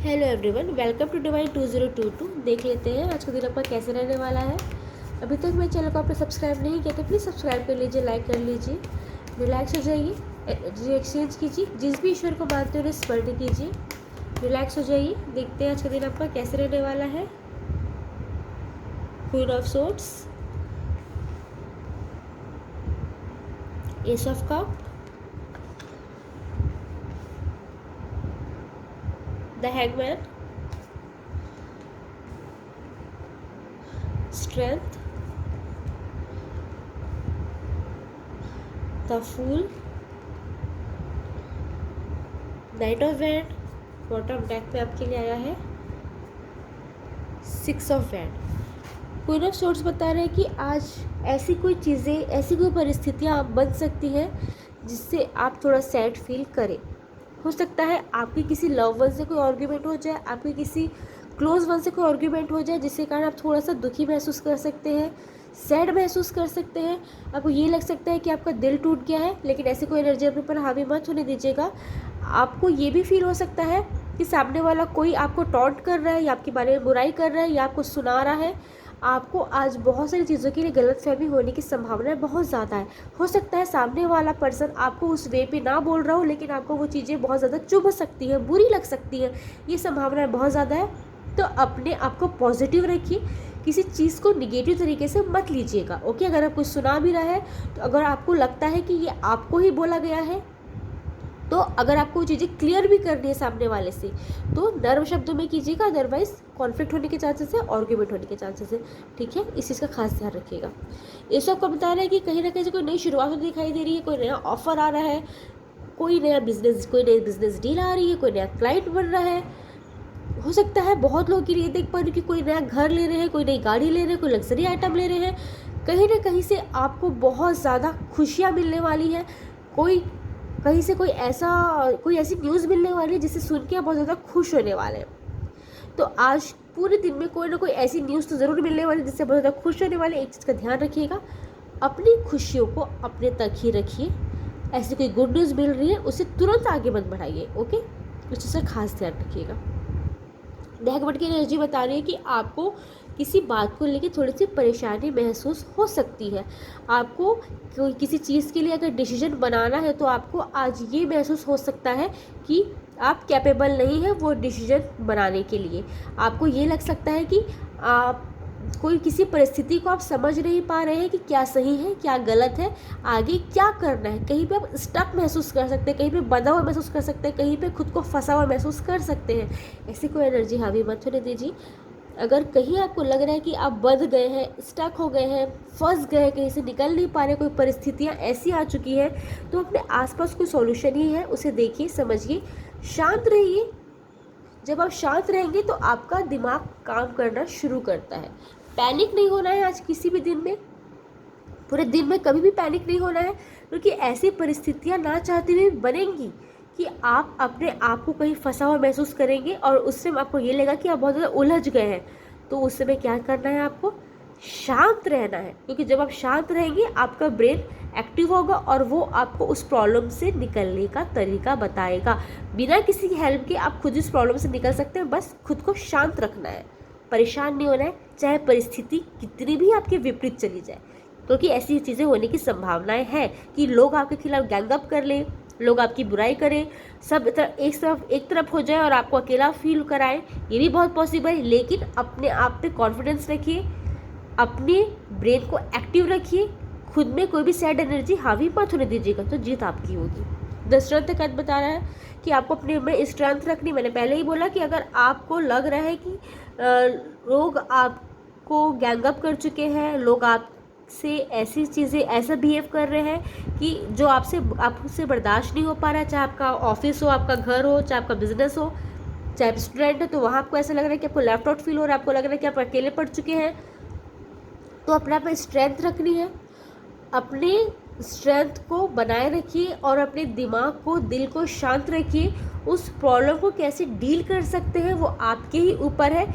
Hello everyone, welcome to Divine 2022। देख लेते हैं आज का दिन आपका कैसे रहने वाला है। अभी तक मेरे चैनल को आपने सब्सक्राइब नहीं किया तो प्लीज़ सब्सक्राइब कर लीजिए, लाइक कर लीजिए, रिलैक्स हो जाइए, एक्सचेंज कीजिए, जिस भी ईश्वर को मानते हो उन्हें स्मरण कीजिए, रिलैक्स हो जाइए। देखते हैं आज का दिन आपका कैसे रहने वाला है। Queen of swords, ace of cup, the hangman, strength, the fool, knight of wand. Bottom deck पे आपके लिए आया है six of wand. Queen of swords बता रहे हैं कि आज ऐसी कोई चीज़ें, ऐसी कोई परिस्थितियाँ बन सकती हैं जिससे आप थोड़ा सैड फील करें। हो सकता है आपकी किसी लव वन से कोई आर्ग्यूमेंट हो जाए, आपकी किसी क्लोज वन से कोई आर्ग्यूमेंट हो जाए जिसके कारण आप थोड़ा सा दुखी महसूस कर सकते हैं, सैड महसूस कर सकते हैं। आपको ये लग सकता है कि आपका दिल टूट गया है, लेकिन ऐसी कोई एनर्जी अपने ऊपर हावी मत होने दीजिएगा। आपको ये भी फील हो सकता है कि सामने वाला कोई आपको टॉन्ट कर रहा है या आपके बारे में बुराई कर रहा है या आपको सुना रहा है। आपको आज बहुत सारी चीज़ों के लिए गलतफहमी होने की संभावना बहुत ज़्यादा है। हो सकता है सामने वाला पर्सन आपको उस वे पे ना बोल रहा हो, लेकिन आपको वो चीज़ें बहुत ज़्यादा चुभ सकती है, बुरी लग सकती है, ये संभावना बहुत ज़्यादा है। तो अपने आप को पॉजिटिव रखिए, किसी चीज़ को निगेटिव तरीके से मत लीजिएगा। ओके, अगर आप कुछ सुना भी रहा है तो अगर आपको लगता है कि ये आपको ही बोला गया है, तो अगर आपको वो चीज़ें क्लियर भी करनी है सामने वाले से तो नर्म शब्दों में कीजिएगा, अदरवाइज कॉन्फ्लिक्ट होने के चांसेस है, आर्ग्यूमेंट होने के चांसेस है। ठीक है, इस चीज़ का खास ध्यान रखिएगा। ये सब को बता रहे हैं कि कहीं ना कहीं से कोई नई शुरुआत दिखाई दे रही है, कोई नया ऑफर आ रहा है, कोई नई बिजनेस डील आ रही है, कोई नया क्लाइंट बन रहा है। हो सकता है बहुत लोगों के लिए देख पा रही हूँ कि कोई नया घर ले रहे हैं, कोई नई गाड़ी ले रहे हैं, कोई लग्जरी आइटम ले रहे हैं। कहीं ना कहीं से आपको बहुत ज़्यादा खुशियाँ मिलने वाली है। कोई कहीं से कोई ऐसी न्यूज़ मिलने वाली है जिसे सुन के आप बहुत ज़्यादा खुश होने वाले हैं। तो आज पूरे दिन में कोई ना कोई ऐसी न्यूज़ तो ज़रूर मिलने वाली है जिससे बहुत ज़्यादा खुश होने वाले। एक चीज़ का ध्यान रखिएगा, अपनी खुशियों को अपने तक ही रखिए। ऐसी कोई गुड न्यूज़ मिल रही है उसे तुरंत आगे मत बढ़ाइए। ओके, उस चीज़ का खास ध्यान रखिएगा। डैकबर्ड की एनर्जी बता रही है कि आपको किसी बात को लेकर थोड़ी सी परेशानी महसूस हो सकती है। आपको कोई किसी चीज़ के लिए अगर डिसीजन बनाना है तो आपको आज ये महसूस हो सकता है कि आप कैपेबल नहीं है वो डिसीजन बनाने के लिए। आपको ये लग सकता है कि आप कोई किसी परिस्थिति को आप समझ नहीं पा रहे हैं कि क्या सही है क्या गलत है, आगे क्या करना है। कहीं पे आप स्टक महसूस कर सकते हैं, कहीं पे बंधा हुआ महसूस कर सकते हैं, कहीं पे खुद को फंसा हुआ महसूस कर सकते हैं। ऐसी कोई एनर्जी हावी मत होने दीजिए। अगर कहीं आपको लग रहा है कि आप बंध गए हैं, स्टक हो गए हैं, फंस गए हैं, कहीं से निकल नहीं पा रहे, कोई परिस्थितियाँ ऐसी आ चुकी हैं, तो अपने आसपास कोई सॉल्यूशन ही है, उसे देखिए, समझिए, शांत रहिए। जब आप शांत रहेंगे तो आपका दिमाग काम करना शुरू करता है। पैनिक नहीं होना है आज किसी भी दिन में, पूरे दिन में कभी भी पैनिक नहीं होना है, क्योंकि ऐसी परिस्थितियां ना चाहते हुए बनेंगी कि आप अपने आप को कहीं फंसा हुआ महसूस करेंगे और उस समय आपको ये लगेगा कि आप बहुत ज़्यादा उलझ गए हैं। तो उस समय क्या करना है, आपको शांत रहना है, क्योंकि जब आप शांत रहेंगे आपका ब्रेन एक्टिव होगा और वो आपको उस प्रॉब्लम से निकलने का तरीका बताएगा। बिना किसी हेल्प के आप खुद इस प्रॉब्लम से निकल सकते हैं, बस खुद को शांत रखना है, परेशान नहीं होना है, चाहे परिस्थिति कितनी भी आपके विपरीत चली जाए। क्योंकि ऐसी चीज़ें होने की संभावनाएं हैं कि लोग आपके खिलाफ गैंगअप कर लें, लोग आपकी बुराई करें, सब एक तरफ हो जाए और आपको अकेला फील कराएं, ये भी बहुत पॉसिबल है। लेकिन अपने आप पे कॉन्फिडेंस रखिए, अपने ब्रेन को एक्टिव रखिए, खुद में कोई भी सैड एनर्जी हावी मत होने दीजिएगा, तो जीत आपकी होगी। द स्ट्रेंथ कार्ड बता रहा है कि आपको अपने में स्ट्रेंथ रखनी। मैंने पहले ही बोला कि अगर आपको लग रहा है कि लोग आपको गैंगअप कर चुके हैं, लोग आपसे ऐसी चीज़ें ऐसा बिहेव कर रहे हैं कि जो आपसे बर्दाश्त नहीं हो पा रहा है, चाहे आपका ऑफिस हो, आपका घर हो, चाहे आपका बिजनेस हो, चाहे आप स्टूडेंट हो, तो वहाँ आपको ऐसा लग रहा है कि आपको लेफ्ट आउट फील हो रहा है, आपको लग रहा है कि आप अकेले पड़ चुके हैं। तो अपने आप में स्ट्रेंथ रखनी है, अपने स्ट्रेंथ को बनाए रखिए और अपने दिमाग को, दिल को शांत रखिए। उस प्रॉब्लम को कैसे डील कर सकते हैं वो आपके ही ऊपर है।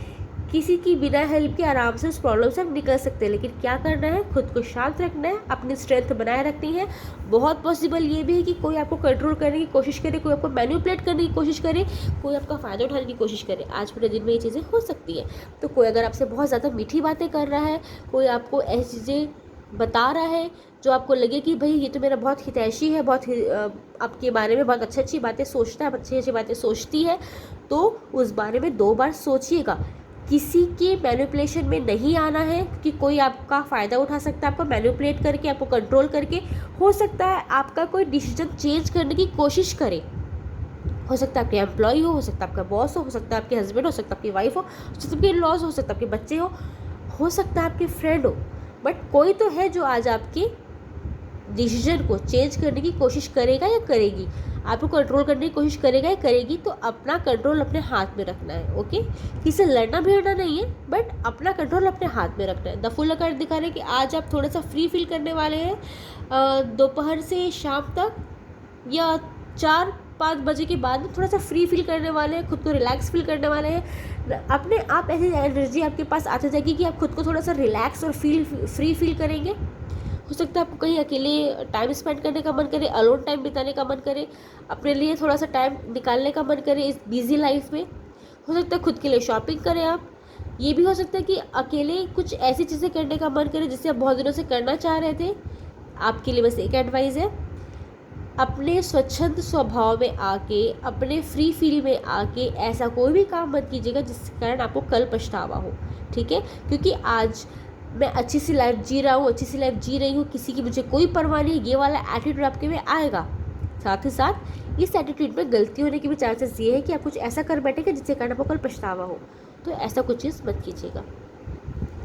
किसी की बिना हेल्प के आराम से उस प्रॉब्लम से हम निकल सकते हैं, लेकिन क्या करना है, खुद को शांत रखना है, अपनी स्ट्रेंथ बनाए रखनी है। बहुत पॉसिबल ये भी है कि कोई आपको कंट्रोल करने की कोशिश करे, कोई आपको मैनिपुलेट करने की कोशिश करे, कोई आपका फ़ायदा उठाने की कोशिश करे। आज पूरे दिन में ये चीज़ें हो सकती है। तो कोई अगर आपसे बहुत ज़्यादा मीठी बातें कर रहा है, कोई आपको ऐसी चीज़ें बता रहा है जो आपको लगे कि भाई ये तो मेरा बहुत हितैषी है, आपके बारे में बहुत अच्छी बातें सोचता है, अच्छी बातें सोचती है, तो उस बारे में 2 बार सोचिएगा। किसी के मैनिपुलेशन में नहीं आना है कि कोई आपका फ़ायदा उठा सकता है, आपको मैनिपुलेट करके, आपको कंट्रोल करके। हो सकता है आपका कोई डिसीजन चेंज करने की कोशिश करे। हो सकता है आपके एम्प्लॉय हो सकता है आपका बॉस हो सकता है आपके हस्बैंड हो सकता है आपकी वाइफ हो सकता है आपके लॉज हो सकता है आपके बच्चे हो सकता है आपके फ्रेंड हो, बट कोई तो है जो आज आपके डिसीजन को चेंज करने की कोशिश करेगा या करेगी, आपको कंट्रोल करने की कोशिश करेगा या करेगी। तो अपना कंट्रोल अपने हाथ में रखना है। ओके, किसी से लड़ना भिड़ना नहीं है, बट अपना कंट्रोल अपने हाथ में रखना है। द फुल कार्ड दिखा रहे हैं कि आज आप थोड़ा सा फ्री फील करने वाले हैं। दोपहर से शाम तक या 4-5 बजे के बाद थोड़ा सा फ्री फील करने वाले हैं, खुद को रिलैक्स फील करने वाले हैं। अपने आप ऐसी एनर्जी आपके पास आती जाएगी कि आप खुद को थोड़ा सा रिलैक्स और फ्री फील करेंगे। हो सकता है आपको कहीं अकेले टाइम स्पेंड करने का मन करे, अलोन टाइम बिताने का मन करे, अपने लिए थोड़ा सा टाइम निकालने का मन करे इस बिजी लाइफ में। हो सकता है खुद के लिए शॉपिंग करें आप। ये भी हो सकता है कि अकेले कुछ ऐसी चीज़ें करने का मन करे जिसे आप बहुत दिनों से करना चाह रहे थे। आपके लिए बस एक एडवाइस है, अपने स्वच्छंद स्वभाव में आके, अपने फ्री फील में आके ऐसा कोई भी काम मत कीजिएगा जिसके कारण आपको कल पछतावा हो। ठीक है, क्योंकि आज मैं अच्छी सी लाइफ जी रहा हूँ, अच्छी सी लाइफ जी रही हूँ, किसी की मुझे कोई परवाह नहीं, ये वाला एटीट्यूड आपके में आएगा। साथ ही साथ इस एटीट्यूड में गलती होने की भी चांसेस ये है कि आप कुछ ऐसा कर बैठेंगे जिसके कारण आपको कल पछतावा हो। तो ऐसा कुछ चीज़ मत कीजिएगा।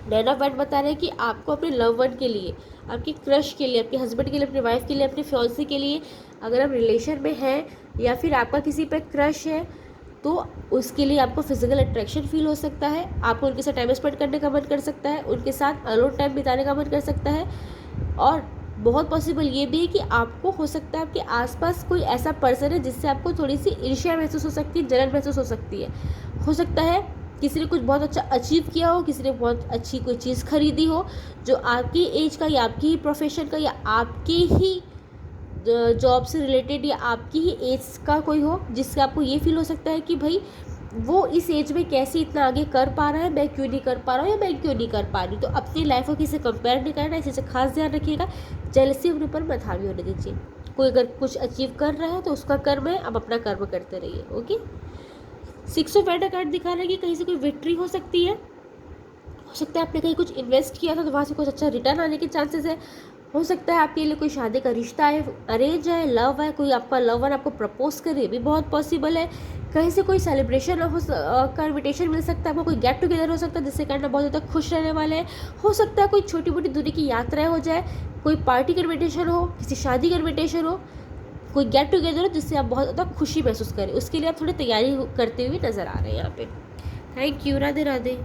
नैन ऑफ वैंड बता रहे हैं कि आपको अपने लव वन के लिए, आपके क्रश के लिए, आपके हस्बैंड के लिए, अपनी वाइफ के लिए, अपने फियांसे के लिए, अगर आप रिलेशन में हैं या फिर आपका किसी पे क्रश है, तो उसके लिए आपको फिजिकल अट्रैक्शन फील हो सकता है। आपको उनके साथ टाइम स्पेंड करने का मन कर सकता है, उनके साथ अलोन टाइम बिताने का मन कर सकता है। और बहुत पॉसिबल ये भी है कि आपको हो सकता है आपके आसपास कोई ऐसा पर्सन है जिससे आपको थोड़ी सी ईर्ष्या महसूस हो सकती है, जलन महसूस हो सकती है। हो सकता है किसी ने कुछ बहुत अच्छा अचीव किया हो, किसी ने बहुत अच्छी कोई चीज़ खरीदी हो जो आपकी एज का या आपकी ही प्रोफेशन का या आपके ही जॉब से रिलेटेड या आपकी ही एज का कोई हो, जिससे आपको ये फील हो सकता है कि भाई वो इस एज में कैसे इतना आगे कर पा रहा है, मैं क्यों नहीं कर पा रहा हूँ या मैं क्यों नहीं कर पा रही। तो अपनी लाइफ को किसी से कंपेयर नहीं करना, इसी से खास ध्यान रखिएगा। जेलसी अपने ऊपर मत हावी होने दीजिए। कोई अगर कुछ अचीव कर रहा है तो उसका कर्म है, अब अपना कर्म करते रहिए। ओके, 6 ऑफ वैंड कार्ड दिखा रहा है कि कहीं से कोई विक्ट्री हो सकती है। हो सकता है आपने कहीं कुछ इन्वेस्ट किया था तो वहाँ से कुछ अच्छा रिटर्न आने के चांसेस है। हो सकता है आपके लिए कोई शादी का रिश्ता है, अरेंज है, लव है, कोई आपका लव वन आपको प्रपोज करे, भी बहुत पॉसिबल है। कहीं से कोई सेलिब्रेशन का इन्विटेशन मिल सकता है, आपको कोई गेट टुगेदर हो सकता है जिससे कारण बहुत ज़्यादा खुश रहने वाले हैं। हो सकता है कोई छोटी मोटी दूरी की यात्राएं हो जाए, कोई पार्टी का इन्विटेशन हो, किसी शादी का इन्विटेशन हो, कोई गेट टुगेदर हो जिससे आप बहुत ज़्यादा खुशी महसूस करें। उसके लिए आप थोड़ी तैयारी करते हुए नज़र आ रहे हैं यहाँ पे। Thank you, Radhe Radhe.